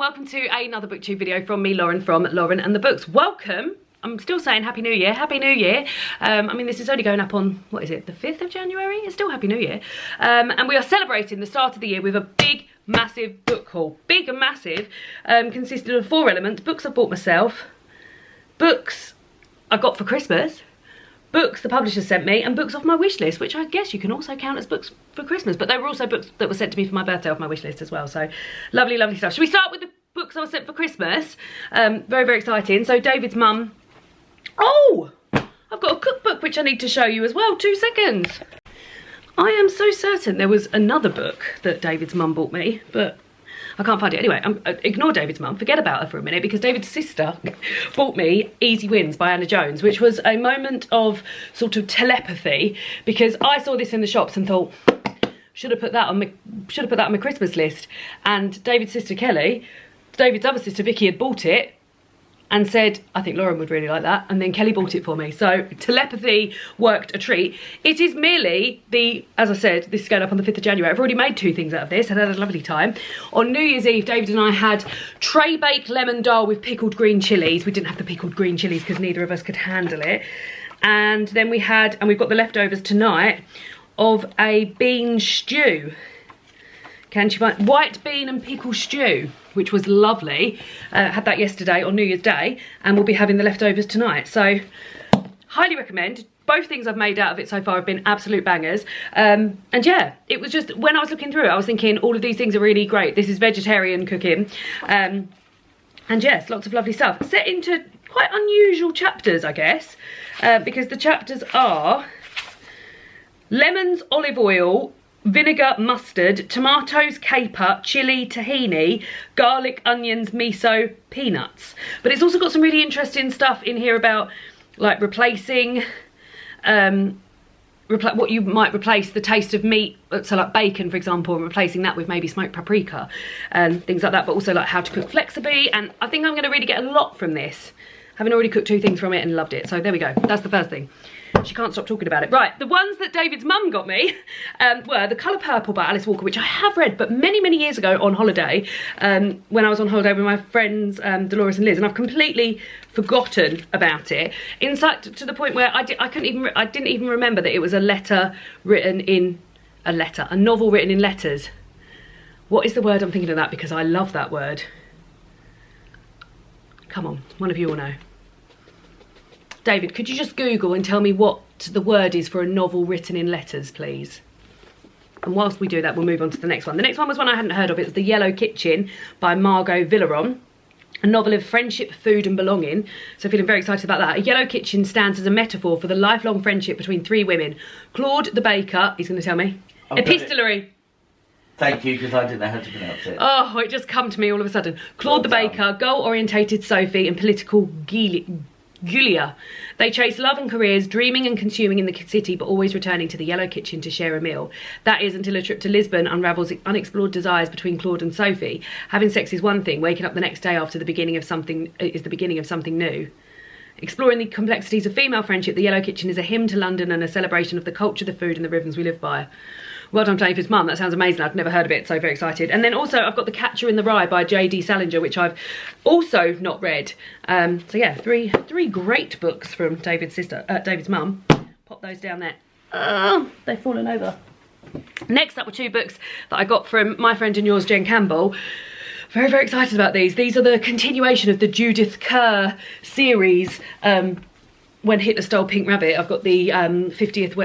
welcome to another booktube video from me, Lauren, from Lauren and the Books. Welcome. I'm still saying Happy New Year, Happy New Year. I mean, this is only going up on, what is it, the 5th of January? It's still Happy New Year. And we are celebrating the start of the year with a big, massive book haul. Big and massive, consisted of 4 elements. Books I bought myself, books I got for Christmas, books the publisher sent me, and books off my wish list, which I guess you can also count as books for Christmas, but they were also books that were sent to me for my birthday off my wish list as well. So lovely, lovely stuff. Should we start with the books I was sent for Christmas? Very, very exciting. So David's mum, oh, I've got a cookbook which I need to show you as well. 2 seconds. I am so certain there was another book that David's mum bought me, but I can't find it. Anyway, ignore David's mum, forget about her for a minute, because David's sister bought me Easy Wins by Anna Jones, which was a moment of sort of telepathy, because I saw this in the shops and thought, should have put that on my Christmas list. And David's sister Kelly, David's other sister Vicky, had bought it and said, I think Lauren would really like that, and then Kelly bought it for me. So telepathy worked a treat. It is merely the, as I said, this is going up on the 5th of January. I've already made 2 things out of this and had a lovely time. On New Year's Eve, David and I had tray baked lemon dal with pickled green chilies. We didn't have the pickled green chilies because neither of us could handle it. And then we had, and we've got the leftovers tonight, of a bean stew. Can she find white bean and pickle stew, which was lovely. Had that yesterday on New Year's Day, and we'll be having the leftovers tonight. So highly recommend. Both things I've made out of it so far have been absolute bangers. And yeah, it was just, when I was looking through it, I was thinking all of these things are really great. This is vegetarian cooking. And yes, lots of lovely stuff. Set into quite unusual chapters, I guess, because the chapters are lemons, olive oil, vinegar, mustard, tomatoes, caper, chili, tahini, garlic, onions, miso, peanuts. But it's also got some really interesting stuff in here about like replacing what you might replace the taste of meat, so like bacon for example, and replacing that with maybe smoked paprika and things like that, but also like how to cook flexibly. And I think I'm going to really get a lot from this, having already cooked 2 things from it and loved it. So there we go, that's the first thing. She can't stop talking about it. Right, the ones that David's mum got me were The Colour Purple by Alice Walker, which I have read, but many, many years ago on holiday, when I was on holiday with my friends Dolores and Liz, and I've completely forgotten about it. In fact, to the point where I didn't even remember that it was a novel written in letters. What is the word I'm thinking of that? Because I love that word. Come on, one of you will know. David, could you just Google and tell me what the word is for a novel written in letters, please? And whilst we do that, we'll move on to the next one. The next one was one I hadn't heard of. It was The Yellow Kitchen by Margot Villeron, a novel of friendship, food and belonging. So feeling very excited about that. A yellow kitchen stands as a metaphor for the lifelong friendship between 3 women. Claude the baker, he's going to tell me. Epistolary. Thank you, because I didn't know how to pronounce it. Oh, it just come to me all of a sudden. Claude the baker, goal-orientated Sophie and political Julia. They chase love and careers, dreaming and consuming in the city, but always returning to the yellow kitchen to share a meal. That is until a trip to Lisbon unravels unexplored desires between Claude and Sophie. Having sex is one thing, waking up the next day after the beginning of something is the beginning of something new. Exploring the complexities of female friendship, the Yellow Kitchen is a hymn to London and a celebration of the culture, the food and the rhythms we live by. Well done, David's mum. That sounds amazing. I've never heard of it, so very excited. And then also I've got The Catcher in the Rye by J.D. Salinger, which I've also not read. So yeah, three great books from David's mum. Pop those down there. Oh, they've fallen over. Next up were 2 books that I got from my friend and yours, Jen Campbell. Very, very excited about these. These are the continuation of the Judith Kerr series, When Hitler Stole Pink Rabbit. I've got the 50th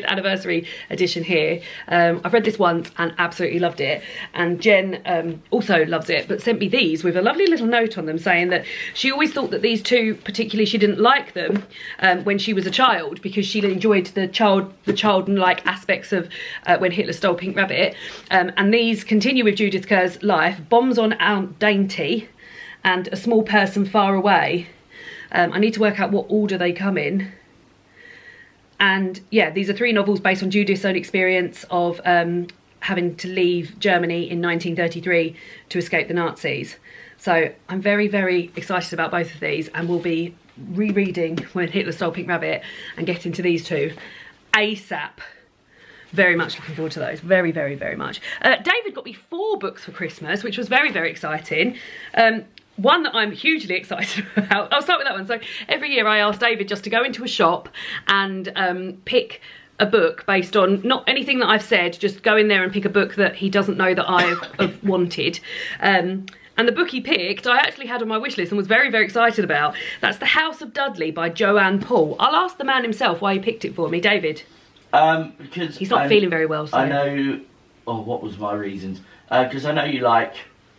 anniversary edition here. I've read this once and absolutely loved it. And Jen also loves it, but sent me these with a lovely little note on them saying that she always thought that these 2, particularly, she didn't like them when she was a child, because she enjoyed the childlike aspects of When Hitler Stole Pink Rabbit. And these continue with Judith Kerr's life. Bombs on Aunt Dainty and A Small Person Far Away. I need to work out what order they come in. And yeah, these are 3 novels based on Judith's own experience of having to leave Germany in 1933 to escape the Nazis. So I'm very, very excited about both of these, and we'll be rereading When Hitler Stole Pink Rabbit and getting to these 2 ASAP. very much looking forward to those. Very, very, very much. David got me 4 books for Christmas, which was very, very exciting. One that I'm hugely excited about. I'll start with that one. So every year I ask David just to go into a shop and pick a book based on not anything that I've said, just go in there and pick a book that he doesn't know that I've wanted. And the book he picked, I actually had on my wish list and was very, very excited about. That's The House of Dudley by Joanne Paul. I'll ask the man himself why he picked it for me. David? Because he's not feeling very well, so. I know, what was my reasons? Because I know you like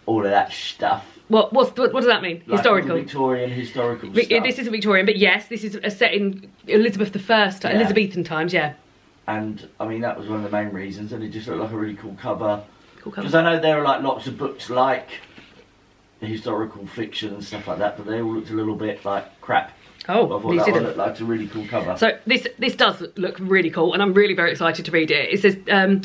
all of that stuff. What does that mean? Like historical? Victorian historical stuff. This isn't Victorian, but yes, this is a set in Elizabeth I, Yeah. Elizabethan times, yeah. And, I mean, that was one of the main reasons, and it just looked like a really cool cover. Cool cover. Because I know there are, like, lots of books like historical fiction and stuff like that, but they all looked a little bit like crap. Oh, I thought that one looked like a really cool cover. So this does look really cool, and I'm really very excited to read it. It says,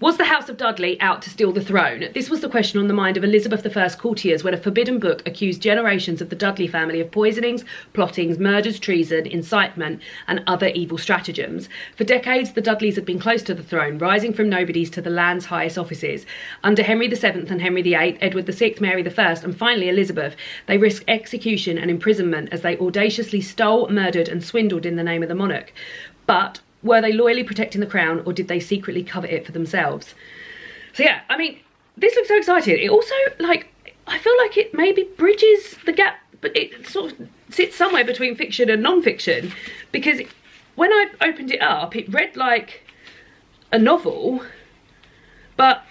was the House of Dudley out to steal the throne? This was the question on the mind of Elizabeth I's courtiers when a forbidden book accused generations of the Dudley family of poisonings, plottings, murders, treason, incitement, and other evil stratagems. For decades, the Dudleys had been close to the throne, rising from nobodies to the land's highest offices. Under Henry VII and Henry VIII, Edward VI, Mary I, and finally Elizabeth, they risked execution and imprisonment as they audaciously stole, murdered, and swindled in the name of the monarch. But were they loyally protecting the crown, or did they secretly covet it for themselves? So yeah, I mean, this looks so exciting. It also, like, I feel like it maybe bridges the gap, but it sort of sits somewhere between fiction and non-fiction, because when I opened it up, it read like a novel, but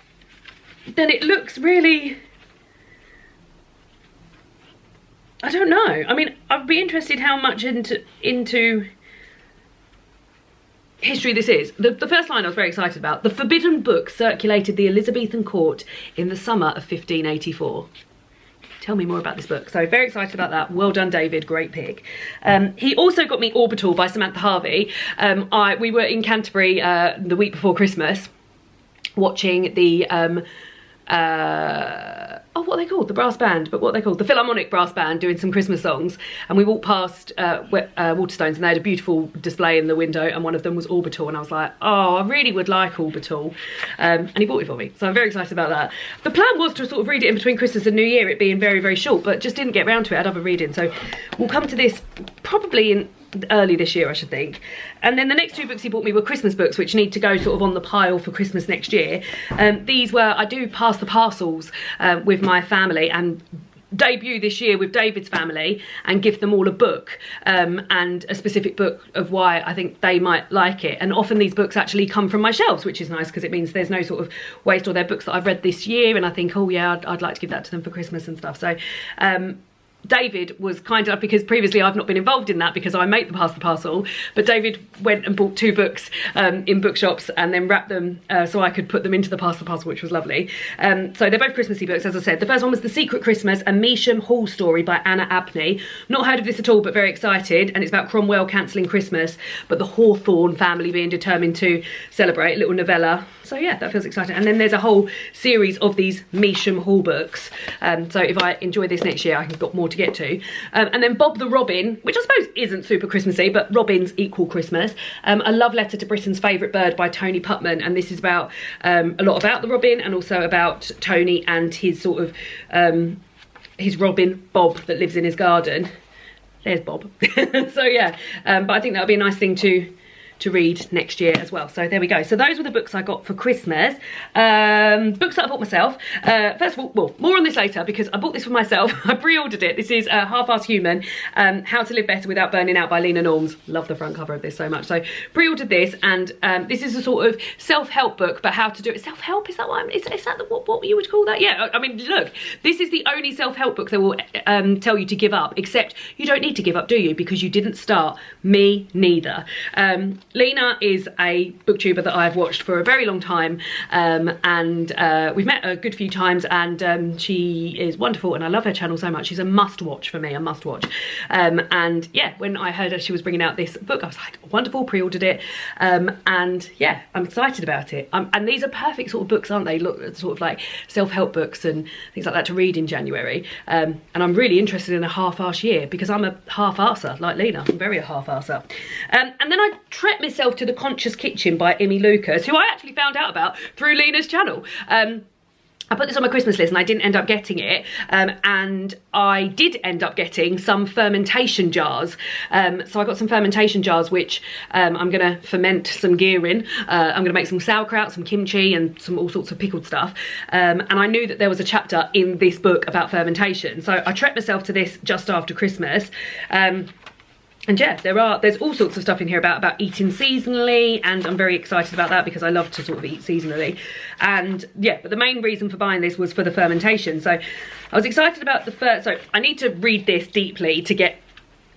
then it looks really, I don't know. I mean, I'd be interested how much into history this is. The first line I was very excited about. The forbidden book circulated the Elizabethan court in the summer of 1584. Tell me more about this book. So very excited about that. Well done, David. Great pick. He also got me Orbital by Samantha Harvey. We were in Canterbury the week before Christmas watching the what are they called? The brass band, but what are they called? The Philharmonic Brass Band doing some Christmas songs. And we walked past Waterstones, and they had a beautiful display in the window, and one of them was Orbital, and I was like, oh, I really would like Orbital. And he bought it for me, so I'm very excited about that. The plan was to sort of read it in between Christmas and New Year, it being very, very short, but just didn't get round to it. I had other reading, so we'll come to this probably in early this year, I should think. And then the next 2 books he bought me were Christmas books, which need to go sort of on the pile for Christmas next year. These were, I do pass the parcels with my family and debut this year with David's family and give them all a book and a specific book of why I think they might like it. And often these books actually come from my shelves, which is nice because it means there's no sort of waste, or they're books that I've read this year and I think, oh yeah, I'd like to give that to them for Christmas and stuff. So David was kind enough, because previously I've not been involved in that because I make the pass the parcel, but David went and bought 2 books in bookshops and then wrapped them so I could put them into the pass the parcel, which was lovely. So they're both Christmassy books, as I said. The first one was The Secret Christmas, a Measham Hall story by Anna Abney. Not heard of this at all, but very excited, and it's about Cromwell cancelling Christmas, but the Hawthorne family being determined to celebrate. A little novella. So yeah, that feels exciting. And then there's a whole series of these Measham Hall books. So if I enjoy this next year, I've got more to get to. And then Bob the Robin, which I suppose isn't super Christmassy, but Robins equal Christmas. A love letter to Britain's favourite bird by Tony Putman, and this is about a lot about the robin and also about Tony and his sort of his robin Bob that lives in his garden. There's Bob. So yeah, but I think that would be a nice thing to read next year as well. So there we go. So those were the books I got for Christmas. Books that I bought myself. First of all, well, more on this later because I bought this for myself. I pre-ordered it. This is Half-Assed Human, How to Live Better Without Burning Out by Lena Norms. Love the front cover of this so much. So pre-ordered this, and this is a sort of self-help book, but how to do it. Self-help, is that what is that what you would call that? Yeah, I mean, look, this is the only self-help book that will tell you to give up, except you don't need to give up, do you? Because you didn't start. Me neither. Lena is a booktuber that I've watched for a very long time, and we've met a good few times, and she is wonderful and I love her channel so much. She's a must-watch for me, a must-watch. And yeah, when I heard her she was bringing out this book, I was like, wonderful, pre-ordered it, and yeah, I'm excited about it. And these are perfect sort of books, aren't they? Look, sort of like self-help books and things like that to read in January. And I'm really interested in a half-arse year because I'm a half-arser like Lena. I'm very a half-arser. And then I trekked myself to The Conscious Kitchen by Emmy Lucas, who I actually found out about through Lena's channel. I put this on my Christmas list and I didn't end up getting it, and I did end up getting some fermentation jars. So I got some fermentation jars which I'm going to ferment some gear in. I'm going to make some sauerkraut, some kimchi and some all sorts of pickled stuff. And I knew that there was a chapter in this book about fermentation, so I treated myself to this just after Christmas. And yeah, there's all sorts of stuff in here about eating seasonally, and I'm very excited about that because I love to sort of eat seasonally. And yeah, but the main reason for buying this was for the fermentation. So I was excited about the first, so I need to read this deeply to get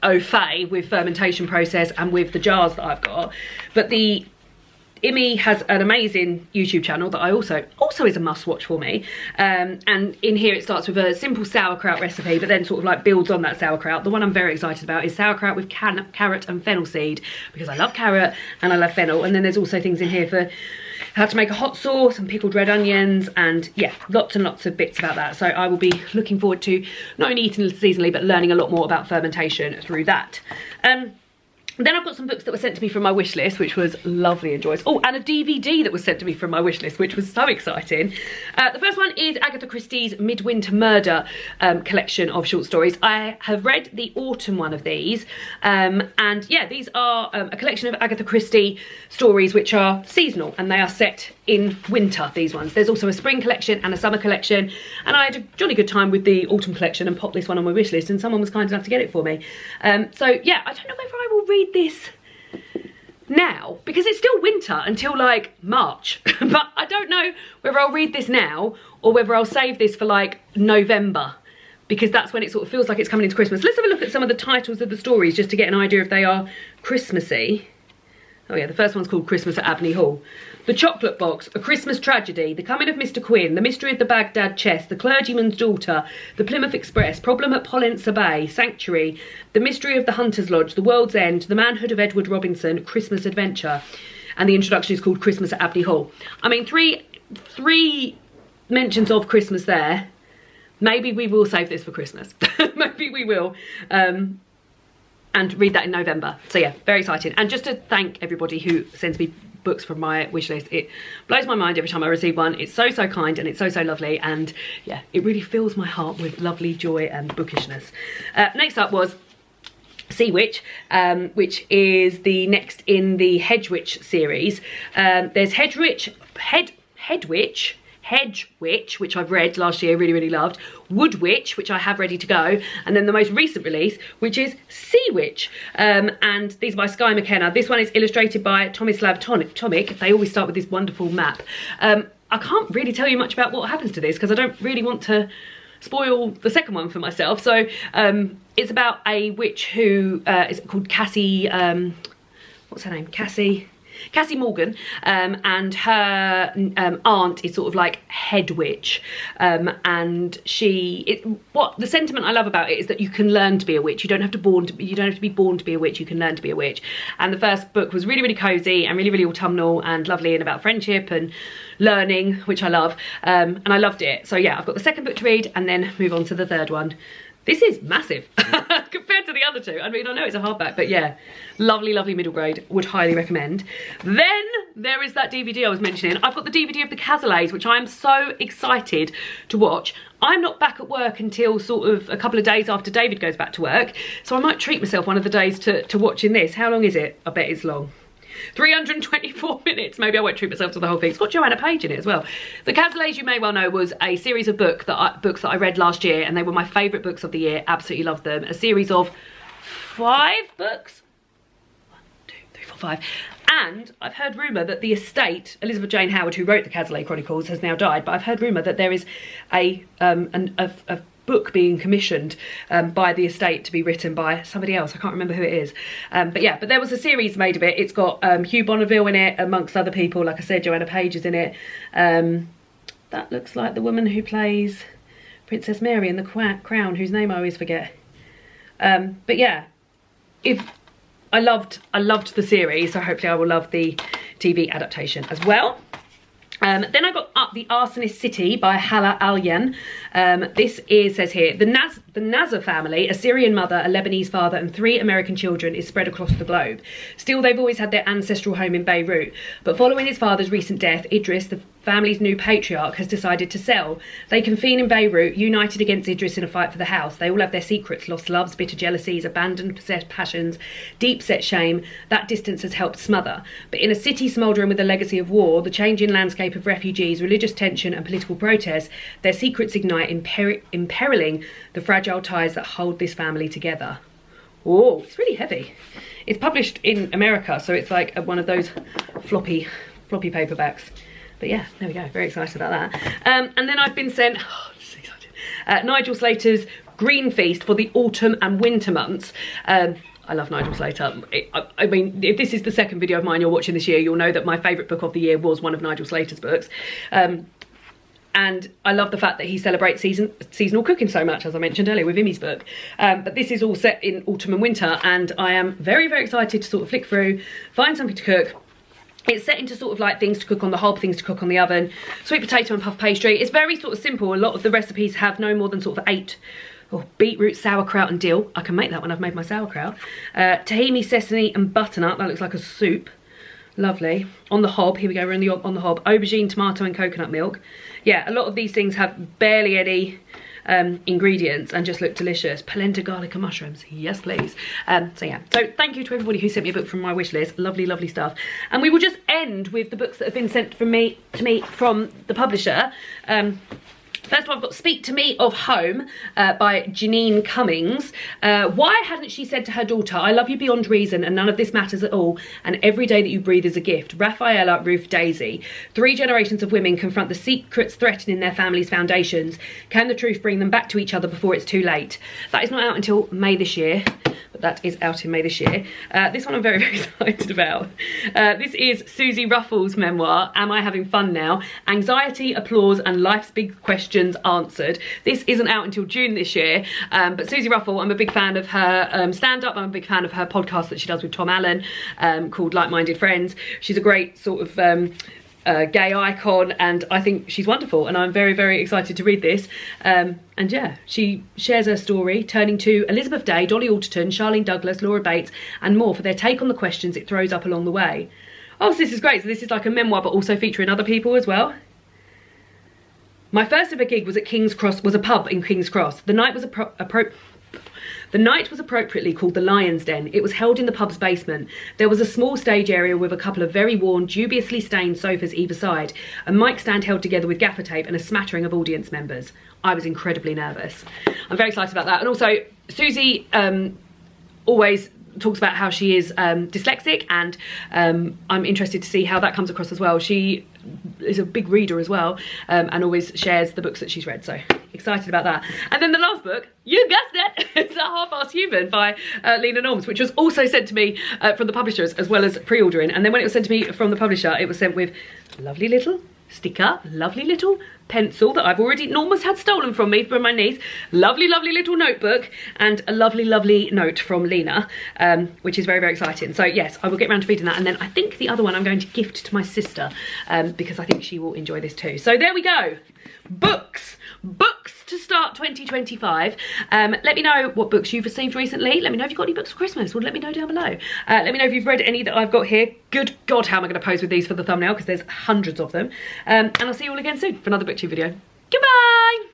au fait with fermentation process and with the jars that I've got. But the Immy has an amazing YouTube channel that I also is a must watch for me, and in here it starts with a simple sauerkraut recipe but then sort of like builds on that sauerkraut. The one I'm very excited about is sauerkraut with carrot and fennel seed, because I love carrot and I love fennel. And then there's also things in here for how to make a hot sauce and pickled red onions, and yeah, lots and lots of bits about that. So I will be looking forward to not only eating seasonally but learning a lot more about fermentation through that. Then I've got some books that were sent to me from my wish list, which was lovely and joyous. Oh, and a DVD that was sent to me from my wish list, which was so exciting. The first one is Agatha Christie's Midwinter Murder collection of short stories. I have read the autumn one of these, and yeah, these are a collection of Agatha Christie stories which are seasonal, and they are set in winter, these ones. There's also a spring collection and a summer collection, and I had a jolly good time with the autumn collection and popped this one on my wish list, and someone was kind enough to get it for me. So yeah, I don't know whether I will read this now because it's still winter until like March, but I don't know whether I'll read this now or whether I'll save this for like November, because that's when it sort of feels like it's coming into Christmas. Let's have a look at some of the titles of the stories just to get an idea if they are Christmassy. Oh yeah, the first one's called Christmas at Abney Hall. The Chocolate Box, A Christmas Tragedy, The Coming of Mr. Quinn, The Mystery of the Baghdad Chest, The Clergyman's Daughter, The Plymouth Express, Problem at Pollensa Bay, Sanctuary, The Mystery of the Hunter's Lodge, The World's End, The Manhood of Edward Robinson, Christmas Adventure. And the introduction is called Christmas at Abney Hall. I mean, three mentions of Christmas there. Maybe we will save this for Christmas. Maybe we will. And read that in November. So yeah, very exciting. And just to thank everybody who sends me books from my wish list. It blows my mind every time I receive one. It's so kind and it's so lovely, and yeah, it really fills my heart with lovely joy and bookishness. Next up was Seawitch, which is the next in the Hedgewitch series. There's Hedgewitch, which I've read last year, really loved. Woodwitch, which I have ready to go. And then the most recent release, which is Seawitch. And these are by Skye McKenna. This one is illustrated by Tomislav Tomic. They always start with this wonderful map. I can't really tell you much about what happens to this because I don't really want to spoil the second one for myself. So it's about a witch who is called Cassie, what's her name? Cassie Morgan, and her aunt is sort of like head witch, and what the sentiment I love about it is that you can learn to be a witch. You don't have to be born to be a witch. You can learn to be a witch. And the first book was really cozy and really autumnal and lovely, and about friendship and learning, which I love, and I loved it. So yeah, I've got the second book to read and then move on to the third one. This is massive compared to the other two. I mean, I know it's a hardback, but yeah, lovely middle grade. Would highly recommend. Then there is that DVD I was mentioning. I've got the DVD of the Cazalets, which I'm so excited to watch. I'm not back at work until sort of a couple of days after David goes back to work, so I might treat myself one of the days to watching this. How long is it? I bet it's long. 324 minutes. Maybe I won't treat myself to the whole thing. It's got Joanne Paul in it as well. The Cazalets, you may well know, was a series of books that I read last year, and they were my favourite books of the year. Absolutely loved them. A series of 5 books. 1, 2, 3, 4, 5. And I've heard rumour that the estate, Elizabeth Jane Howard, who wrote the Cazalets Chronicles, has now died. But I've heard rumour that there is a book being commissioned by the estate to be written by somebody else. I can't remember who it is, but yeah, but there was a series made of it. It's got Hugh Bonneville in it amongst other people. Like I said, Joanna Paul is in it. That looks like the woman who plays Princess Mary in The Crown, whose name I always forget. But yeah, I loved the series, so hopefully I will love the TV adaptation as well. Then I got up The Arsonist City by Hala Alyan. This is, says here, the the Nazar family, a Syrian mother, a Lebanese father and 3 American children, is spread across the globe. Still, they've always had their ancestral home in Beirut, but following his father's recent death, Idris, the family's new patriarch, has decided to sell. They convene in Beirut, united against Idris in a fight for the house. They all have their secrets, lost loves, bitter jealousies, abandoned possessed passions, deep-set shame. That distance has helped smother. But in a city smouldering with a legacy of war, the changing landscape of refugees, religious tension and political protest, their secrets ignite, imperiling the fragile ties that hold this family together. Oh, it's really heavy. It's published in America, so it's like one of those floppy paperbacks. But yeah, there we go. Very excited about that. And then I've been sent, so excited, Nigel Slater's Greenfeast for the autumn and winter months. I love Nigel Slater. I mean, if this is the second video of mine you're watching this year, you'll know that my favourite book of the year was one of Nigel Slater's books. And I love the fact that he celebrates seasonal cooking so much, as I mentioned earlier with Imi's book. But this is all set in autumn and winter, and I am very, very excited to sort of flick through, find something to cook. It's set into sort of like things to cook on the hob, things to cook on the oven, sweet potato and puff pastry. It's very sort of simple. A lot of the recipes have no more than sort of 8. Beetroot, sauerkraut and dill. I can make that when I've made my sauerkraut. Tahini, sesame and butternut. That looks like a soup. Lovely. On the hob, here we go, we're on the hob. Aubergine, tomato and coconut milk. Yeah, a lot of these things have barely any ingredients and just look delicious. Polenta, garlic and mushrooms. Yes, please. So yeah, so thank you to everybody who sent me a book from my wish list. Lovely, lovely stuff. And we will just end with the books that have been sent from me from the publisher. First of all, I've got Speak to Me of Home by Janine Cummings. Why hadn't she said to her daughter, I love you beyond reason and none of this matters at all, and every day that you breathe is a gift. Rafaela, Ruth, Daisy. 3 generations of women confront the secrets threatening their family's foundations. Can the truth bring them back to each other before it's too late? That is not out until May this year. But that is out in May this year. This one I'm very, very excited about. This is Susie Ruffles' memoir, Am I Having Fun Now? Anxiety, Applause and Life's Big Questions Answered. This isn't out until June this year, but Susie Ruffle, I'm a big fan of her stand-up. I'm a big fan of her podcast that she does with Tom Allen called Like-Minded Friends. She's a great sort of gay icon, and I think she's wonderful, and I'm very, very excited to read this. And yeah, she shares her story, turning to Elizabeth Day, Dolly Alderton, Charlene Douglas, Laura Bates and more for their take on the questions it throws up along the way. Oh, so this is great. So this is like a memoir but also featuring other people as well. My first ever gig was at King's Cross, was a pub in King's Cross. The night was appropriately called the Lion's Den. It was held in the pub's basement. There was a small stage area with a couple of very worn, dubiously stained sofas either side, a mic stand held together with gaffer tape and a smattering of audience members. I was incredibly nervous. I'm very excited about that. And also, Susie always talks about how she is dyslexic, and I'm interested to see how that comes across as well. She is a big reader as well, and always shares the books that she's read, so excited about that. And then the last book, you guessed it, it's A Half-Assed Human by Lena Norms, which was also sent to me from the publishers as well as pre-ordering. And then when it was sent to me from the publisher, it was sent with lovely little sticker, lovely little pencil that I've already, Norma's had stolen from me from my niece, lovely, lovely little notebook, and a lovely, lovely note from Lena, which is very, very exciting. So yes, I will get around to reading that, and then I think the other one I'm going to gift to my sister, because I think she will enjoy this too. So there we go. Books to start 2025. Let me know what books you've received recently. Let me know if you've got any books for Christmas, or let me know down below. Let me know if you've read any that I've got here. Good God, how am I going to pose with these for the thumbnail, because there's hundreds of them. And I'll see you all again soon for another BookTube video. Goodbye!